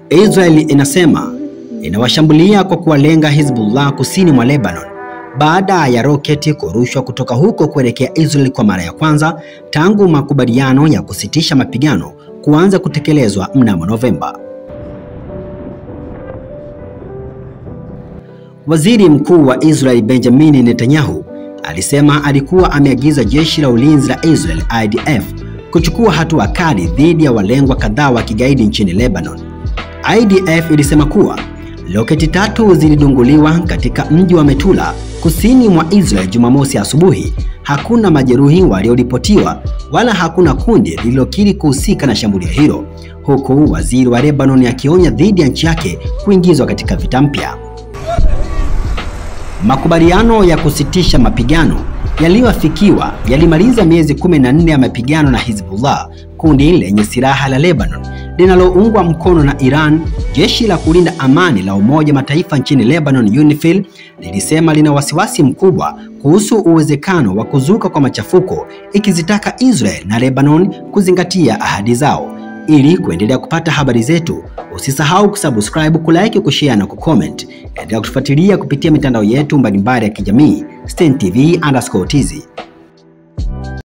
Israel inasema inawashambulia kwa kuwalenga Hezbollah kusini mwa Lebanon baada ya roketi kurushwa kutoka huko kuelekea Israel kwa mara ya kwanza tangu makubaliano ya kusitisha mapigano kuanza kutekelezwa mnamo Novemba. Waziri Mkuu wa Israel Benjamin Netanyahu alisema alikuwa ameagiza jeshi la ulinzi la Israel IDF kuchukua hatua kali dhidi ya walengwa kadhaa wa kigaidi nchini Lebanon. IDF ilisema kuwa roketi 3 zilidunguliwa katika mji wa Metula kusini mwa Israel Jumamosi asubuhi. Hakuna majeruhi walioripotiwa wala hakuna kundi lililokiri kuhusika na shambulio hilo, huku waziri wa Lebanon akionya dhidi ya nchi yake kuingizwa katika vita mpya. Makubaliano ya kusitisha mapigano yaliyoafikiwa yalimaliza miezi 14 ya mapigano na Hezbollah, kundi lenye silaha la Lebanon linaloungwa mkono na Iran. Jeshi la kulinda amani la Umoja Mataifa nchini Lebanon UNIFIL lilisema lina wasiwasi mkubwa kuhusu uwezekano wa kuzuka kwa machafuko, ikizitaka Israel na Lebanon kuzingatia ahadi zao. Ili kuendelea kupata habari zetu, usisahau kusubscribe, kulike, kushare na kucomment. Endelea kutufuatilia kupitia mitandao yetu mbalimbali ya kijamii. STN TV_TZ.